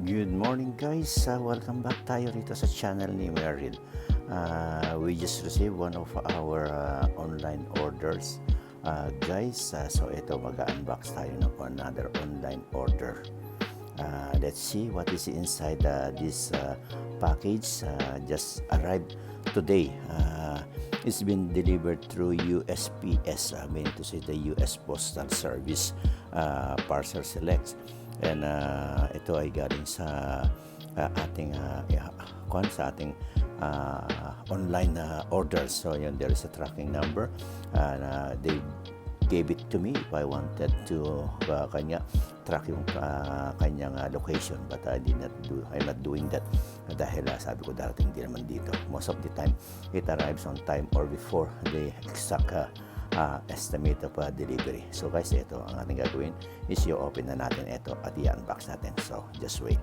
Good morning guys, welcome back tayo rito sa channel ni Meryl. We just received one of our online orders guys, so ito mag-unbox tayo ng another online order. Let's see what is inside this package. Just arrived today. It's been delivered through USPS, meaning to say the US Postal Service Parcel Select. And ito ay galing sa ating sa ating online orders. So yun, there is a tracking number and they gave it to me if I wanted to track yung kanyang location, but I'm not doing that dahil sabi ko darating din naman dito. Most of the time it arrives on time or before the exact estimate of delivery. So guys, ito ang ating gagawin is i-open na natin ito at i-unbox natin. So just wait.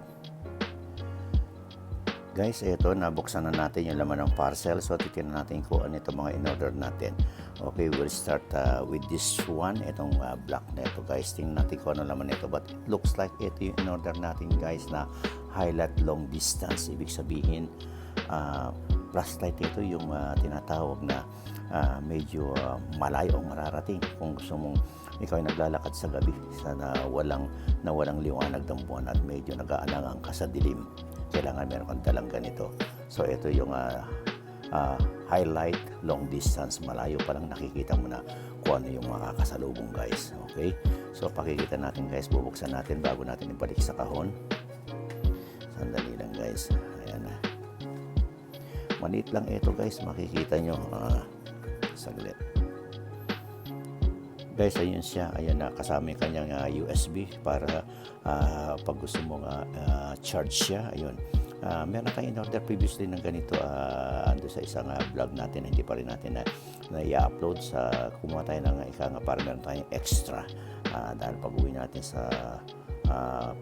Guys, ito nabuksan na natin yung laman ng parcel. So titingnan natin kung ano ito mga in-order natin. Okay, we'll start with this one. Itong black na ito guys. Tingnan natin kung ano laman nito. But it looks like ito yung in-order natin guys na highlight long distance. Ibig sabihin flashlight ito yung tinatawag na medyo malayo ang mararating kung gusto mong ikaw ay naglalakad sa gabi sana walang liwanag ng buwan at medyo nag-aalangan ka sa dilim, kailangan meron kang dalang ganito. So ito yung highlight long distance, malayo pa lang nakikita mo na kung ano yung makakasalubong guys. Okay, so pakikita natin guys, bubuksan natin bago natin ibalik sa kahon. Sandali lang guys, ayan na. Maliit lang ito guys, makikita nyo. Saglit. Guys, ayun siya. Ayan na, kasama yung kanyang USB para pag gusto mong charge siya. Ayun. Meron tayong in-order previously ng ganito ando sa isang vlog natin. Hindi pa rin natin na i-upload sa kumuha tayo ng para meron tayong extra. Dahil pag uwi natin sa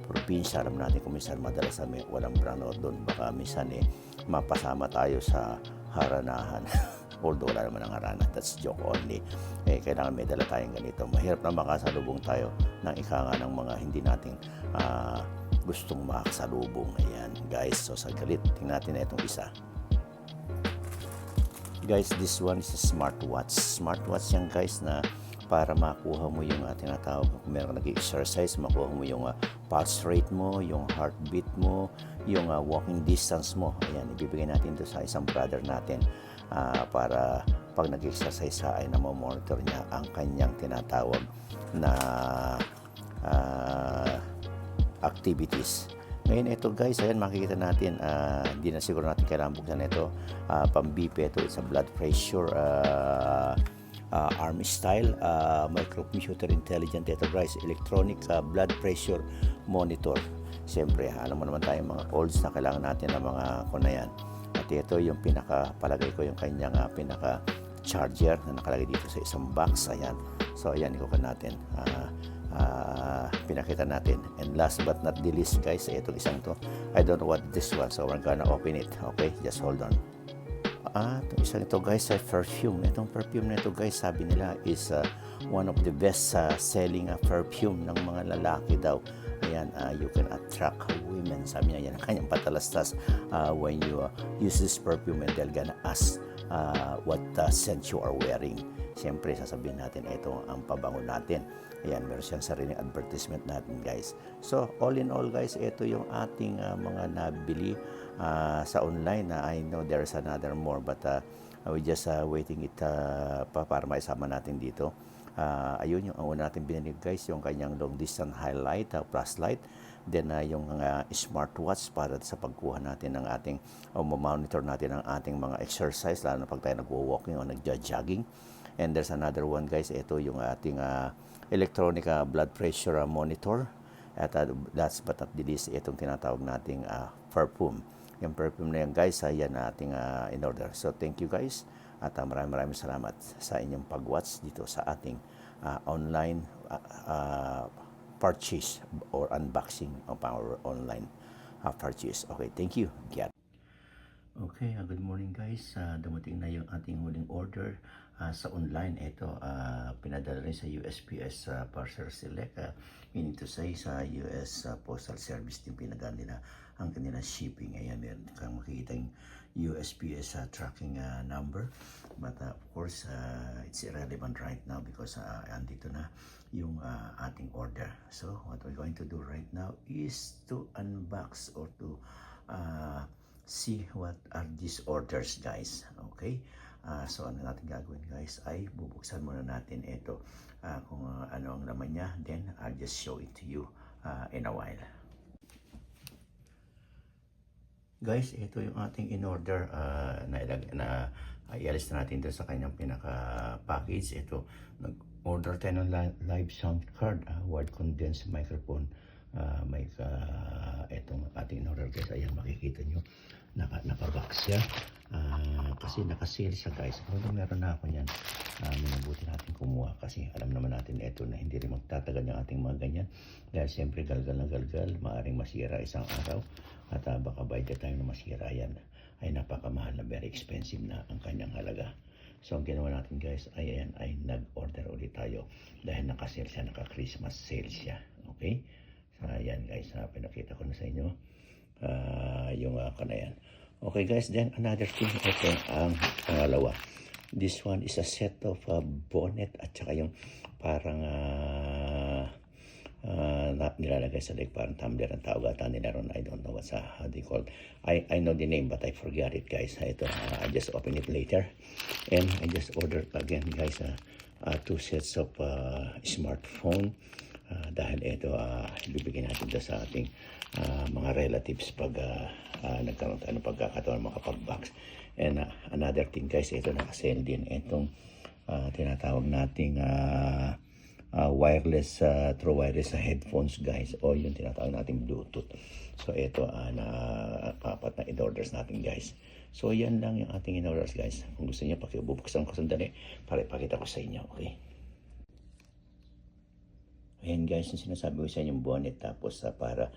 probinsya, alam natin kung minsan madalas walang brano doon, baka minsan mapasama tayo sa haranahan. Although wala naman ang harana, that's joke only. Kailangan may dala tayong ganito. Mahirap na makasalubong tayo ng ikanga ng mga hindi nating gustong makasalubong. Ayan guys, so saglit, tingnan natin na itong isa. Guys, this one is a smartwatch. Smartwatch yan guys na para makuha mo yung tinatawag kung meron nag-exercise, makuha mo yung pulse rate mo, yung heartbeat mo, yung walking distance mo. Ayan, ibibigay natin ito sa isang brother natin para pag nag-exercise ay namomonitor niya ang kanyang tinatawag na activities. Ngayon ito guys, ayan makikita natin, hindi na siguro natin kailangan buksan ito. Pang-BP ito, it's a blood pressure arm style, microcomputer intelligent ito guys, electronic blood pressure monitor. Siyempre, alam mo naman tayo mga olds na kailangan natin ng mga kunayan. At ito yung palagay ko yung kanyang pinaka charger na nakalagay dito sa isang box. Ayan. So ayan, ikukan natin. Pinakita natin. And last but not the least guys, itong isang to. I don't know what this one, so we're gonna open it. Okay, just hold on. Itong isang ito guys ay perfume. Itong perfume na ito guys, sabi nila is one of the best selling perfume ng mga lalaki daw. Ayan, you can attract women. Sabi niya, yan ang kanyang patalastas when you use this perfume, and they're gonna ask what scent you are wearing. Siyempre, sasabihin natin ito ang pabango natin. Ayan, meron siyang sariling advertisement natin guys. So, all in all guys, ito yung ating mga nabili sa online. I know there's another more, but we just waiting it para maisama natin dito. Ayun yung una natin binili guys, yung kanyang long distance highlight, flashlight. Then yung smartwatch para sa pagkuha natin ng ating monitor natin ang ating mga exercise, lalo na pag tayo nagwo-walking o nagja-jogging. And there's another one guys, ito yung ating electronic blood pressure monitor. At last but not the least, itong tinatawag nating perfume. Yung perfume na yan guys, yan ating in order. So thank you guys at maraming salamat sa inyong pag-watch dito sa ating online purchase or unboxing of our online purchase. Okay, thank you. Okay, good morning guys. Dumating na yung ating huling order. sa online. Ito, pinadala rin sa USPS Parcel Select. Meaning to say, sa US Postal Service din pinadala nila ang kanilang shipping. Ayan, meron kang makikita yung USPS tracking number. But of course, it's irrelevant right now because andito na yung ating order. So, what we're going to do right now is to unbox or to see what are these orders, guys. Okay? So ano natin gagawin, guys, ay bubuksan muna natin ito kung ano ang laman niya, then I'll just show it to you in a while. Guys, ito yung ating in-order na ialis na natin doon sa kanyang pinaka-package. Ito, nag-order tayo ng live sound card, wide condensed microphone. Itong ating in-order, guys, ayan, makikita nyo naka-box siya kasi naka-sale siya, guys. Kung meron na ako yan, minabuti natin kumuha kasi alam naman natin ito na hindi rin magtatagal yung ating mga ganyan dahil siyempre galgal na galgal, maaaring masira isang araw at baka by the time na masira yan ay napakamahal na, very expensive na ang kanyang halaga. So ang ginawa natin, guys, ay ayan, ay nag-order ulit tayo dahil naka-sale siya, naka-Christmas sale siya. Okay? So ayan, guys, pinakita ko na sa inyo yung na yan. Okay, guys, then another thing, ito ang pangalawa. This one is a set of bonnet at saka yung parang nilalagay sa leg, parang tumbler ang tawag ata nila ron. I don't know what's how they call it. I know the name but I forgot it, guys. Ito, I just open it later and I just ordered again, guys, 2 sets of smartphone. Dahil ito, ibibigay natin ito sa ating mga relatives pag nagkaroon tayo ng pagkakataon makapag-box. And another thing, guys, ito nakasale din itong tinatawag nating wireless, true wireless headphones, guys, o yung tinatawag nating Bluetooth. So ito, apat na in-orders natin, guys. So yan lang yung ating in-orders, guys. Kung gusto niyo, pakibubuksan ko sandali para ipakita ko sa inyo, okay? Ayan, guys, yung sinasabi ko sa inyo yung bonnet, tapos para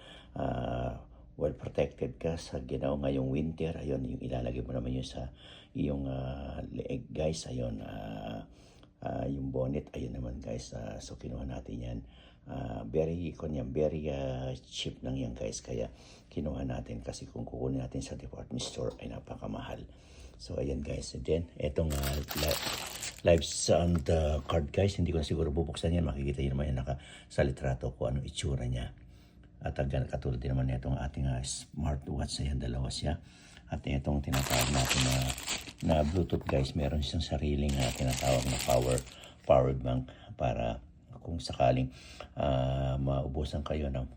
well protected ka sa ginaw ngayong winter. Ayun, yung ilalagay mo naman yun sa iyong leeg, guys. Ayun, yung bonnet, ayun naman, guys. So kinuha natin yan. Very cheap lang yan, guys. Kaya kinuha natin kasi kung kukunin natin sa department store ay napakamahal. So ayan, guys. And then, etong live sound card, guys, hindi ko na siguro bubuksan yan. Makikita nyo naman yan sa litrato ko anong itsura niya. At katulad din naman itong ating smartwatch. Ayan, dalawa siya. At itong tinatawag natin na Bluetooth, guys, meron siyang sariling tinatawag na power bank para kung sakaling maubusan kayo ng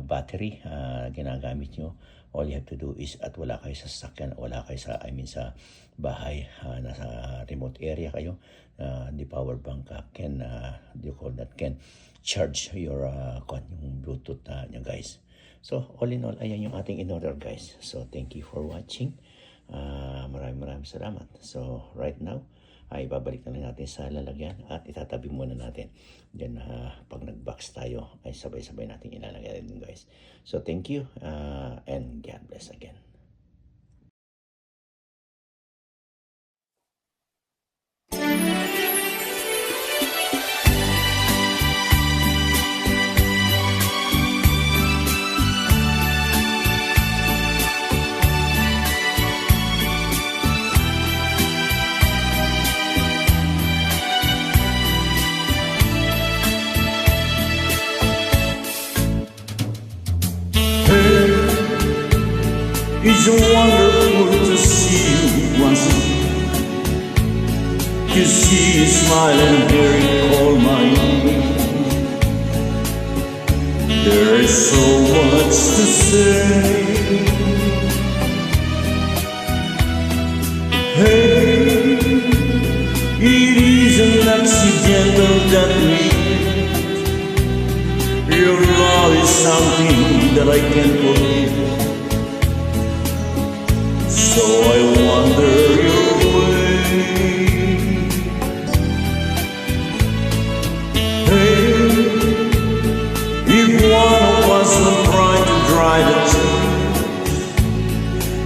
battery ginagamit nyo. All you have to do is at wala kayo sa sasakyan, wala kayo sa bahay, nasa remote area kayo, the power bank can charge your yung Bluetooth nyo, guys. So all in all, ayan yung ating in-order, guys. So thank you for watching. Maraming salamat. So right now, ay babalik na lang natin sa lalagyan at itatabi muna natin. Then pag nag-box tayo ay sabay-sabay natin ilalagay din, guys. So thank you and God bless again. It's wonderful to see you once again, to see you smile and hear you call my name. There is so much to say. Hey, it isn't accidental that we met. Your love is something that I can't forget. So I wonder your way. Hey, if one of us will try to drive a train,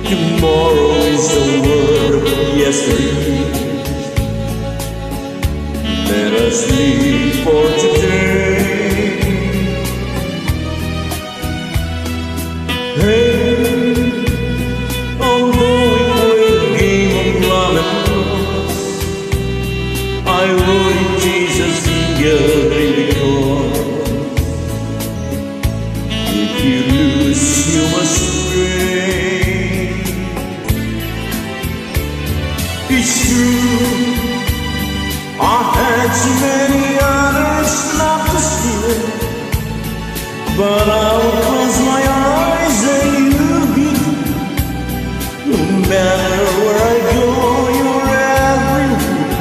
tomorrow is the word of yesterday. But I'll close my eyes and you'll be. No matter where I go, you're everywhere.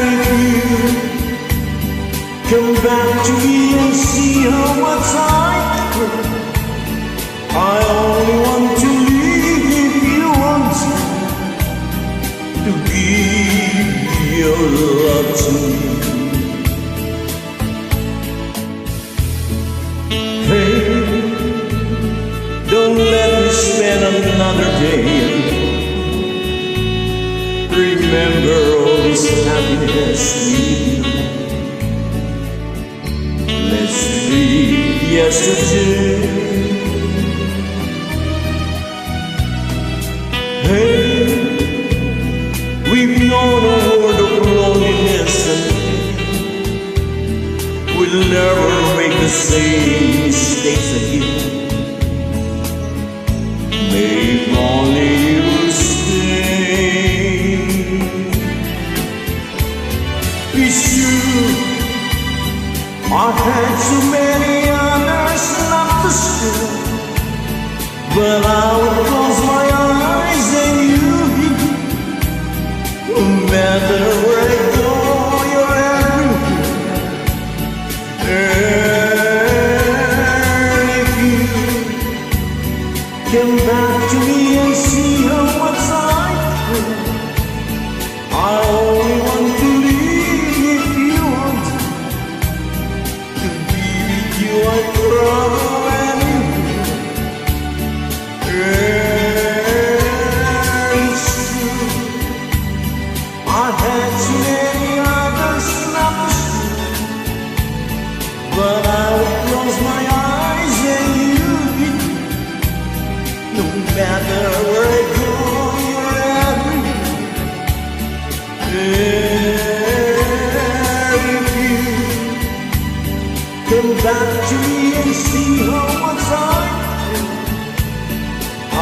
If you come back to me and see how much I only want to leave if you want to give your love to me. Hey, don't let me spend another day alone. Remember all this happiness we know. Let's leave yesterday. Hey, we've known a world of loneliness and we'll never make the same mistakes again. If only you stay. It's true, I had so many others not to stay, but I would close my eyes and you'd be. No matter where I go, you're everywhere. If you come back to me and see how much I care, I only want to leave if you want to be with you. I travel anywhere. It's true, I had so many others not to see, but I would close my eyes and you'd be. No matter where I go, you're everywhere. If you come back to me and see how much I care, I